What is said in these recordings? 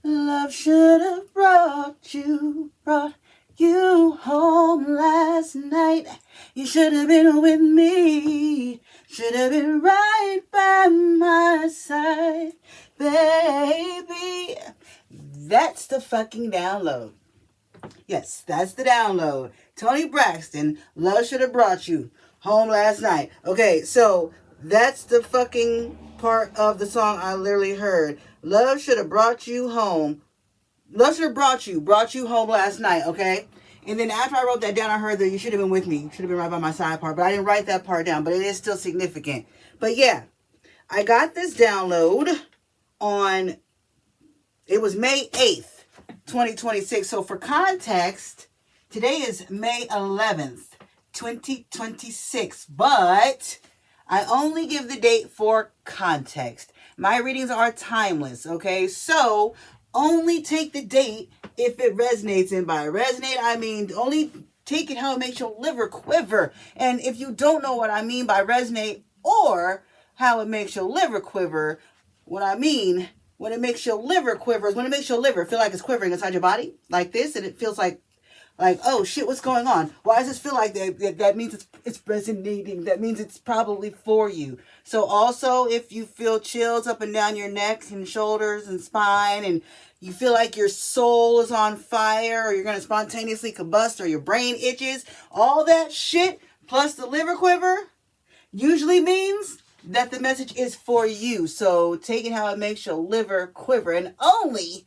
Love should have brought you home last night. You should have been with me. Should have been right by my side, baby. That's the fucking download. Yes, that's the download. Toni Braxton, Love Should Have Brought You Home Last Night. Okay, so that's the fucking part of the song I literally heard. Love should have brought you home. Love should have brought you home last night, okay? And then after I wrote that down, I heard that you should have been with me. You should have been right by my side part. But I didn't write that part down, but it is still significant. But yeah, I got this download on, it was May 8th, 2026. So for context, today is May 11th, 2026. But I only give the date for context. My readings are timeless, okay? So only take the date if it resonates. And by resonate, I mean only take it how it makes your liver quiver. And if you don't know what I mean by resonate or how it makes your liver quiver, what I mean when it makes your liver quiver is when it makes your liver feel like it's quivering inside your body like this, and it feels like, oh shit, what's going on? Why does this feel like that? That means it's resonating. That means it's probably for you. So also, if you feel chills up and down your neck and shoulders and spine, and you feel like your soul is on fire, or you're going to spontaneously combust, or your brain itches, all that shit, plus the liver quiver, usually means that the message is for you. So take it how it makes your liver quiver, and only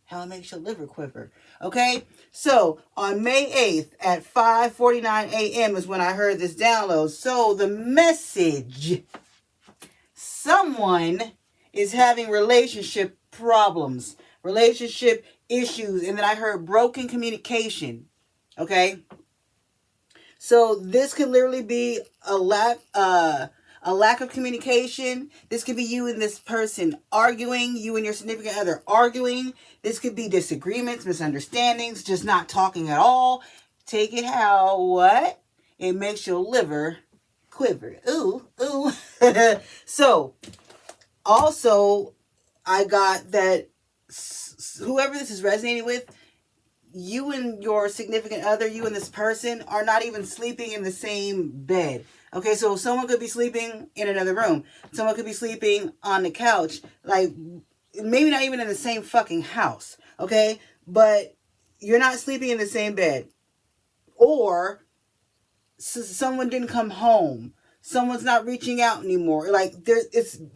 how it makes your liver quiver. Okay? So on May 8th at 5:49 a.m. is when I heard this download. So the message, someone is having relationship problems, relationship issues, and then I heard broken communication. Okay? So this could literally be a lack of communication. This could be you and this person arguing, you and your significant other arguing. This could be disagreements, misunderstandings, just not talking at all. Take it how, what? It makes your liver quiver. Ooh, ooh. So, also, I got that whoever this is resonating with, you and your significant other, you and this person are not even sleeping in the same bed. Okay, so someone could be sleeping in another room. Someone could be sleeping on the couch. Like, maybe not even in the same fucking house. Okay? But you're not sleeping in the same bed. Or someone didn't come home. Someone's not reaching out anymore. Like,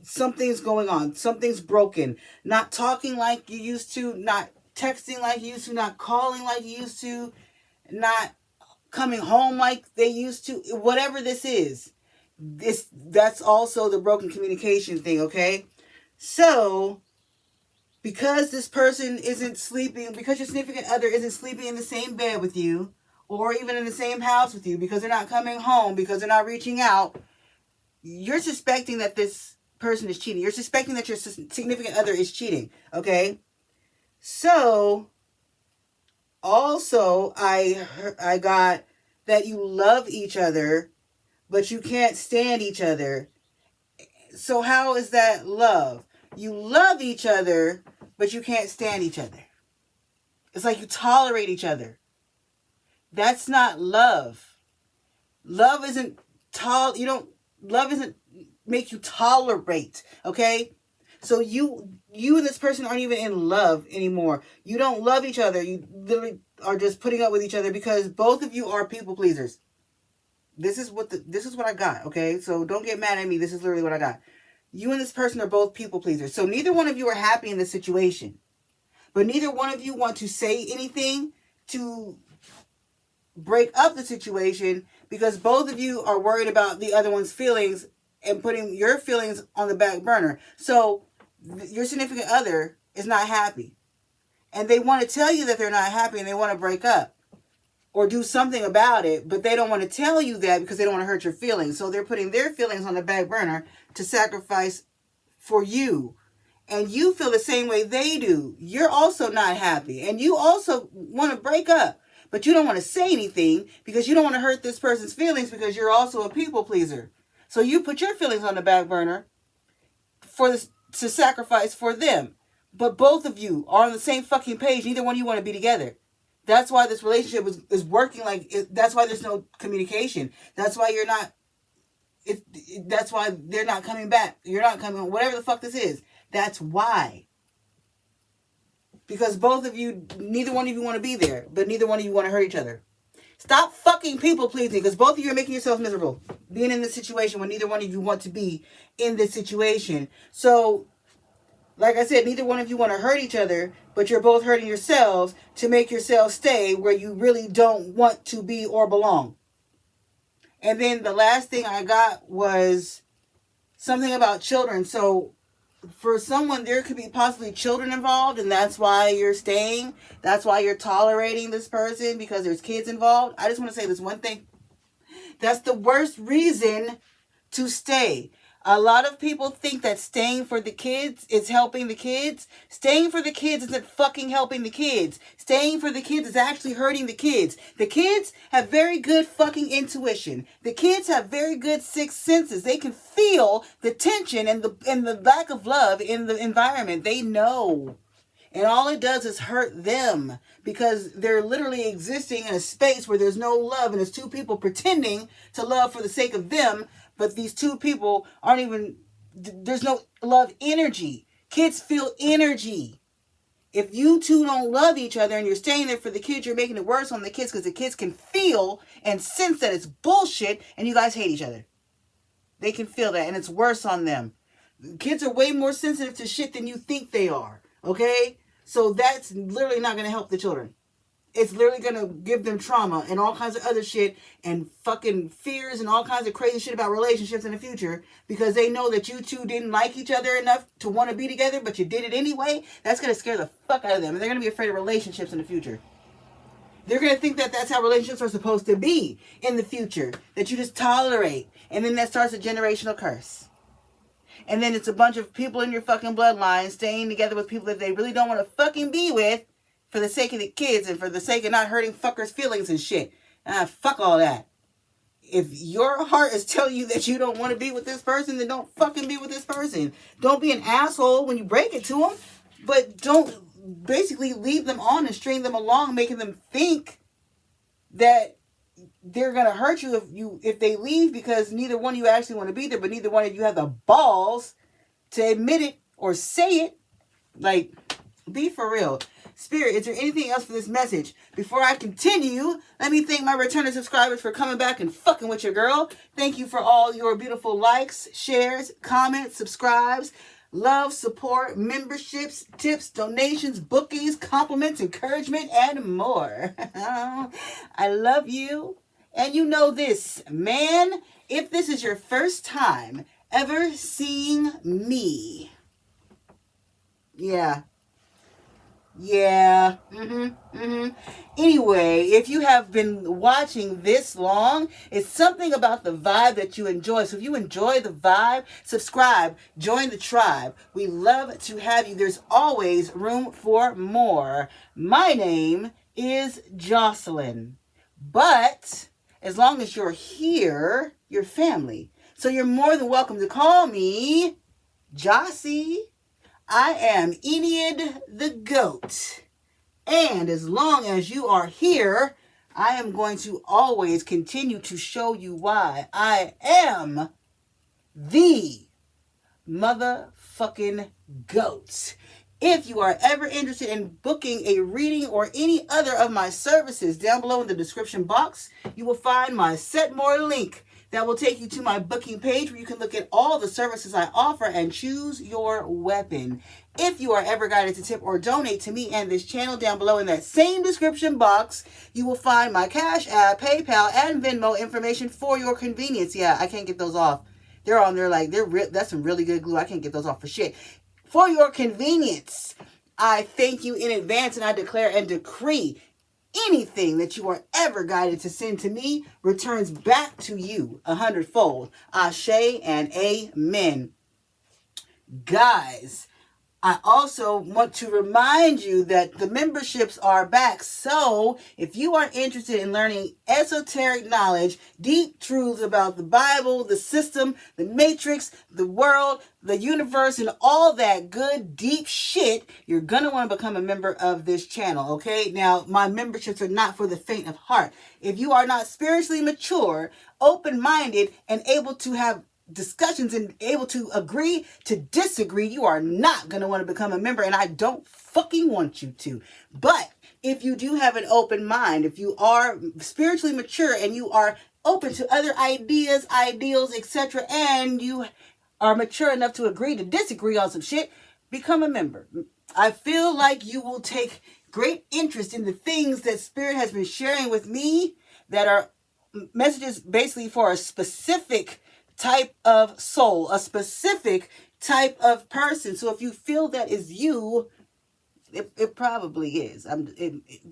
something's going on. Something's broken. Not talking like you used to. Not texting like you used to. Not calling like you used to. Not coming home like they used to. Whatever this is, that's also the broken communication thing, okay? So, because this person isn't sleeping, because your significant other isn't sleeping in the same bed with you, or even in the same house with you, because they're not coming home, because they're not reaching out, you're suspecting that this person is cheating. You're suspecting that your significant other is cheating, okay? So, also, I got that you love each other, but you can't stand each other. So how is that love? You love each other, but you can't stand each other. It's like you tolerate each other. That's not love. Love isn't love isn't make you tolerate, okay? So you and this person aren't even in love anymore. You don't love each other. You literally are just putting up with each other because both of you are people pleasers. This is what I got, okay? So don't get mad at me. This is literally what I got. You and this person are both people pleasers. So neither one of you are happy in this situation. But neither one of you want to say anything to break up the situation because both of you are worried about the other one's feelings and putting your feelings on the back burner. So your significant other is not happy. And they want to tell you that they're not happy and they want to break up or do something about it, but they don't want to tell you that because they don't want to hurt your feelings. So they're putting their feelings on the back burner to sacrifice for you. And you feel the same way they do. You're also not happy. And you also want to break up, but you don't want to say anything because you don't want to hurt this person's feelings because you're also a people pleaser. So you put your feelings on the back burner to sacrifice for them. But both of you are on the same fucking page. Neither one of you want to be together. That's why this relationship is working that's why there's no communication. That's why you're not, that's why they're not coming back. You're not coming, whatever the fuck this is. That's why. Because both of you, neither one of you want to be there, but neither one of you want to hurt each other. Stop fucking people pleasing, because both of you are making yourselves miserable being in this situation when neither one of you want to be in this situation. So, like I said, neither one of you want to hurt each other, but you're both hurting yourselves to make yourselves stay where you really don't want to be or belong. And then the last thing I got was something about children. So for someone, there could be possibly children involved, and that's why you're staying. That's why you're tolerating this person, because there's kids involved. I just want to say this one thing. That's the worst reason to stay. A lot of people think that staying for the kids is helping the kids. Staying for the kids isn't fucking helping the kids. Staying for the kids is actually hurting the kids. The kids have very good fucking intuition. The kids have very good sixth senses. They can feel the tension and the lack of love in the environment. They know. And all it does is hurt them, because they're literally existing in a space where there's no love, and there's two people pretending to love for the sake of them. But these two people aren't even, there's no love energy. Kids feel energy. If you two don't love each other and you're staying there for the kids, you're making it worse on the kids, because the kids can feel and sense that it's bullshit and you guys hate each other. They can feel that, and it's worse on them. Kids are way more sensitive to shit than you think they are. Okay? So that's literally not going to help the children. It's literally going to give them trauma and all kinds of other shit and fucking fears and all kinds of crazy shit about relationships in the future, because they know that you two didn't like each other enough to want to be together, but you did it anyway. That's going to scare the fuck out of them, and they're going to be afraid of relationships in the future. They're going to think that that's how relationships are supposed to be in the future, that you just tolerate, and then that starts a generational curse. And then it's a bunch of people in your fucking bloodline staying together with people that they really don't want to fucking be with, for the sake of the kids and for the sake of not hurting fuckers' feelings and shit. Fuck all that. If your heart is telling you that you don't want to be with this person, then don't fucking be with this person. Don't be an asshole when you break it to them, but don't basically leave them on and string them along, making them think that they're going to hurt you if they leave, because neither one of you actually want to be there, but neither one of you have the balls to admit it or say it. Like, be for real. Spirit, is there anything else for this message? Before I continue, let me thank my returning subscribers for coming back and fucking with your girl. Thank you for all your beautiful likes, shares, comments, subscribes, love, support, memberships, tips, donations, bookings, compliments, encouragement, and more. I love you. And you know this, man, if this is your first time ever seeing me, yeah. Anyway, if you have been watching this long, it's something about the vibe that you enjoy. So if you enjoy the vibe, subscribe, join the tribe. We love to have you. There's always room for more. My name is Jocelyn. But as long as you're here, you're family. So you're more than welcome to call me Jocey. I am Enid the Goat. And as long as you are here, I am going to always continue to show you why I am the motherfucking GOAT. If you are ever interested in booking a reading or any other of my services, down below in the description box, you will find my Set More link. That will take you to my booking page where you can look at all the services I offer and choose your weapon. If you are ever guided to tip or donate to me and this channel, down below in that same description box, you will find my Cashapp, PayPal, and Venmo information for your convenience. Yeah, I can't get those off. They're on there like, that's some really good glue. I can't get those off for shit. For your convenience, I thank you in advance, and I declare and decree anything that you are ever guided to send to me returns back to you 100-fold. Ashe and amen. Guys, I also want to remind you that the memberships are back. So if you are interested in learning esoteric knowledge, deep truths about the Bible, the system, the matrix, the world, the universe, and all that good deep shit, you're going to want to become a member of this channel. Okay. Now, my memberships are not for the faint of heart. If you are not spiritually mature, open-minded, and able to have discussions and able to agree to disagree, you are not going to want to become a member, and I don't fucking want you to. But if you do have an open mind, if you are spiritually mature and you are open to other ideas, ideals, etc., and you are mature enough to agree to disagree on some shit, become a member. I feel like you will take great interest in the things that Spirit has been sharing with me that are messages basically for a specific type of soul, a specific type of person. So if you feel that is you, it probably is.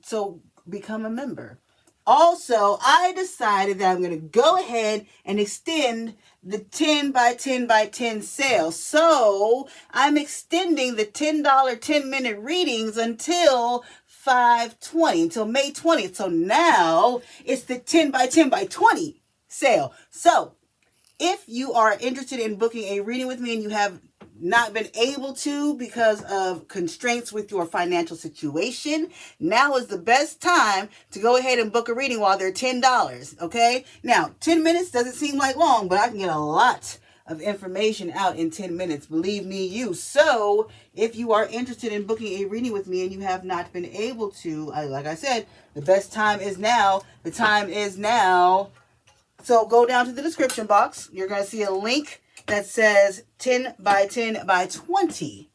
So become a member. Also, I decided that I'm going to go ahead and extend the 10 by 10 by 10 sale. So I'm extending the $10 10-minute readings until 5/20, until May 20th. So now it's the 10 by 10 by 20 sale. So if you are interested in booking a reading with me and you have not been able to because of constraints with your financial situation, now is the best time to go ahead and book a reading while they're $10, okay? Now, 10 minutes doesn't seem like long, but I can get a lot of information out in 10 minutes, believe me, you. So, if you are interested in booking a reading with me and you have not been able to, like I said, the best time is now. The time is now. So go down to the description box. You're going to see a link that says 10 by 10 by 20.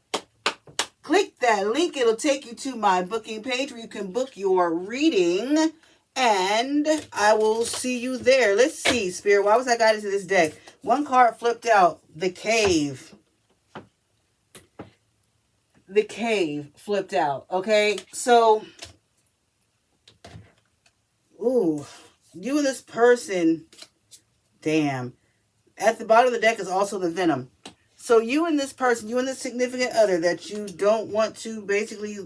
Click that link. It'll take you to my booking page where you can book your reading. And I will see you there. Let's see, Spirit. Why was I guided to this deck? One card flipped out. The Cave. The Cave flipped out. Okay. So, ooh. You and this person, damn. At the bottom of the deck is also the Venom. So you and this person, you and this significant other that you don't want to basically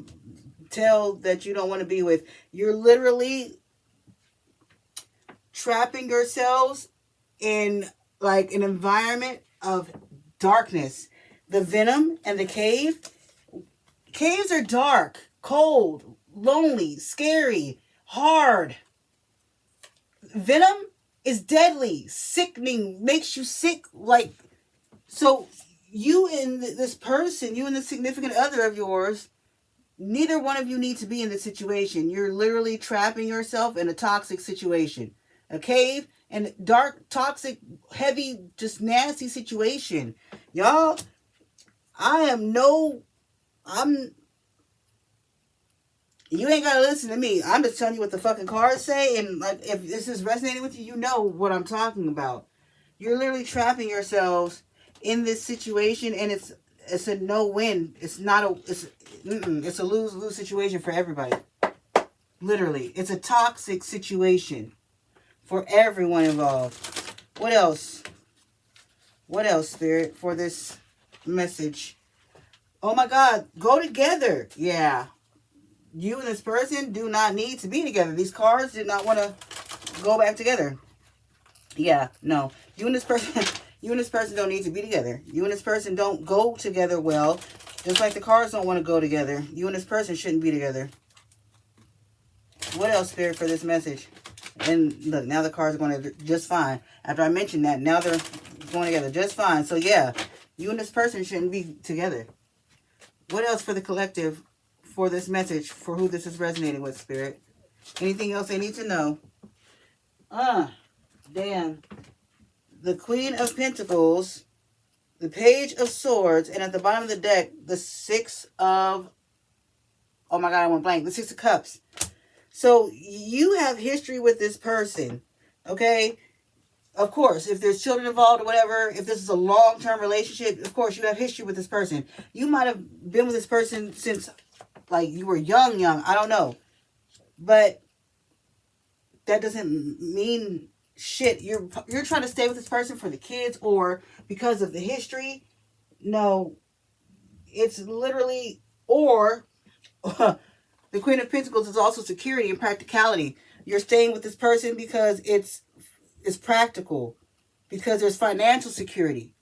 tell that you don't want to be with, you're literally trapping yourselves in like an environment of darkness. The Venom and the Cave. Caves are dark, cold, lonely, scary, hard. Venom is deadly, sickening, makes you sick. Like, so you and this person, you and the significant other of yours, neither one of you need to be in this situation. You're literally trapping yourself in a toxic situation. A cave and dark, toxic, heavy, just nasty situation. Y'all, you ain't gotta listen to me. I'm just telling you what the fucking cards say, and like if this is resonating with you, you know what I'm talking about. You're literally trapping yourselves in this situation, and it's a no-win. It's a lose-lose situation for everybody. Literally, it's a toxic situation for everyone involved. What else? What else, Spirit, for this message? Oh my God, go together. Yeah. You and this person do not need to be together. These cards did not want to go back together. Yeah, no. You and this person don't need to be together. You and this person don't go together well. Just like the cards don't want to go together. You and this person shouldn't be together. What else, Spirit, for this message? And look, now the cards are going to just fine. After I mentioned that, now they're going together just fine. So yeah, you and this person shouldn't be together. What else for the collective? For this message, for who this is resonating with, Spirit. Anything else they need to know? Damn. The Queen of Pentacles, the Page of Swords, and at the bottom of the deck, the Six of... Oh my God, I went blank. The Six of Cups. So you have history with this person, okay? Of course, if there's children involved or whatever, if this is a long-term relationship, of course, you have history with this person. You might have been with this person since... like you were young, I don't know. But that doesn't mean shit. You're trying to stay with this person for the kids or because of the history. No. It's literally, or the Queen of Pentacles is also security and practicality. You're staying with this person because it's practical, because there's financial security,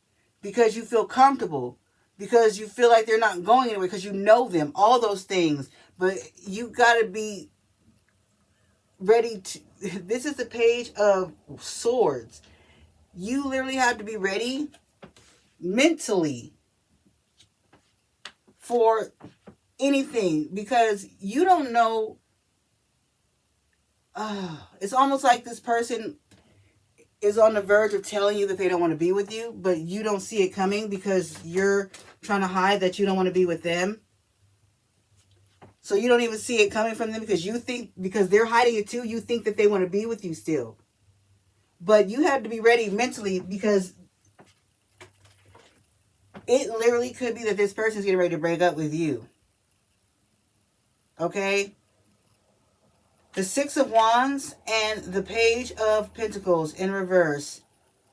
because you feel comfortable, because you feel like they're not going anywhere, because you know them, all those things. But you got to be ready to, this is the Page of Swords. You literally have to be ready mentally for anything, because you don't know. It's almost like this person is on the verge of telling you that they don't want to be with you, but you don't see it coming because you're trying to hide that you don't want to be with them. So you don't even see it coming from them because you think, because they're hiding it too, you think that they want to be with you still. But you have to be ready mentally, because it literally could be that this person is getting ready to break up with you. Okay? The Six of Wands and the Page of Pentacles in reverse.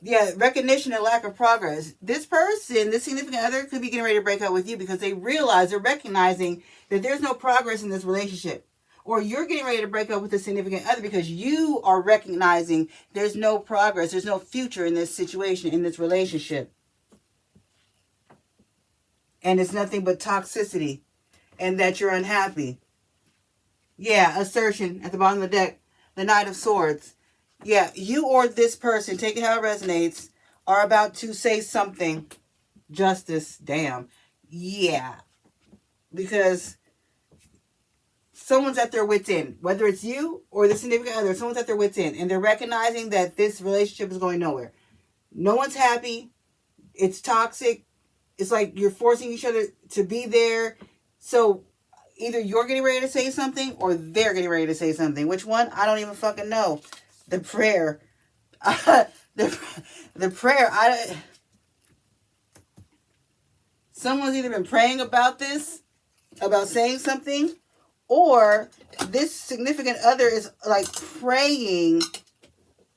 Yeah, recognition and lack of progress. This person, this significant other, could be getting ready to break up with you because they're recognizing that there's no progress in this relationship. Or you're getting ready to break up with a significant other because you are recognizing there's no progress, there's no future in this situation, in this relationship. And it's nothing but toxicity, and that you're unhappy. Yeah, assertion at the bottom of the deck. The Knight of Swords. Yeah, you or this person, take it how it resonates, are about to say something. Justice, damn. Yeah. Because someone's at their wit's end. Whether it's you or the significant other, someone's at their wit's end. And they're recognizing that this relationship is going nowhere. No one's happy. It's toxic. It's like you're forcing each other to be there. So either you're getting ready to say something or they're getting ready to say something. Which one? I don't even fucking know. The prayer. The prayer. Someone's either been praying about this, about saying something, or this significant other is like praying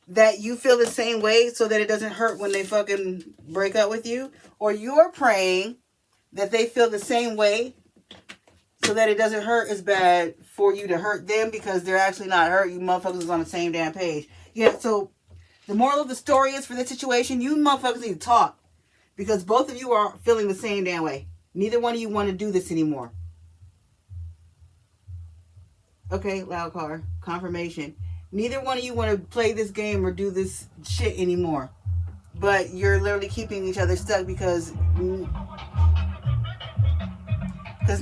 that you feel the same way so that it doesn't hurt when they fucking break up with you. Or you're praying that they feel the same way so that it doesn't hurt as bad for you to hurt them, because they're actually not hurt. You motherfuckers is on the same damn page. Yeah, so the moral of the story is, for this situation, you motherfuckers need to talk. Because both of you are feeling the same damn way. Neither one of you want to do this anymore. Okay, loud car. Confirmation. Neither one of you want to play this game or do this shit anymore. But you're literally keeping each other stuck because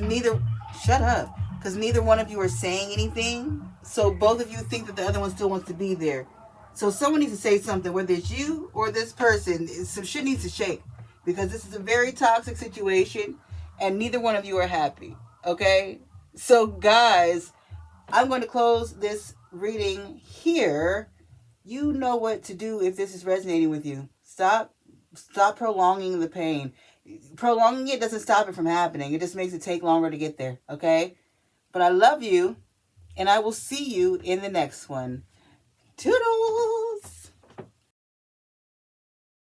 neither... Shut up. Because neither one of you are saying anything. So both of you think that the other one still wants to be there. So someone needs to say something, whether it's you or this person. Some shit needs to shake. Because this is a very toxic situation. And neither one of you are happy. Okay? So guys, I'm going to close this reading here. You know what to do if this is resonating with you. Stop prolonging the pain. Prolonging it doesn't stop it from happening. It just makes it take longer to get there. Okay? But I love you. And I will see you in the next one. Toodles!